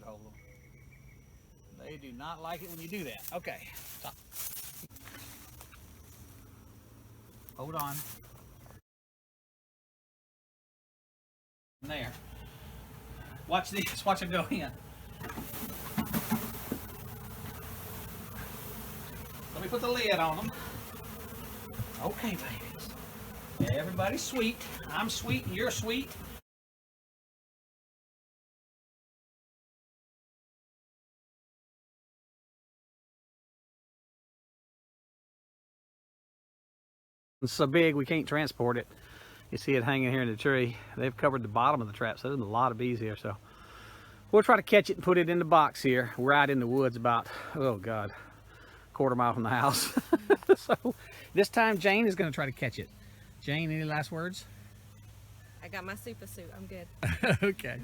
it hold them. They do not like it when you do that. Okay, stop. Hold on. There. Watch this. Watch them go in. Let me put the lid on them. Okay, babies. Everybody's sweet. I'm sweet and you're sweet. It's so big we can't transport it. You see it hanging here in the tree. They've covered the bottom of the trap, so there's a lot of bees here. So we'll try to catch it and put it in the box here. We're out in the woods about, oh God, quarter mile from the house. So this time Jane is going to try to catch it. Jane, any last words? I got my super suit. I'm good. Okay.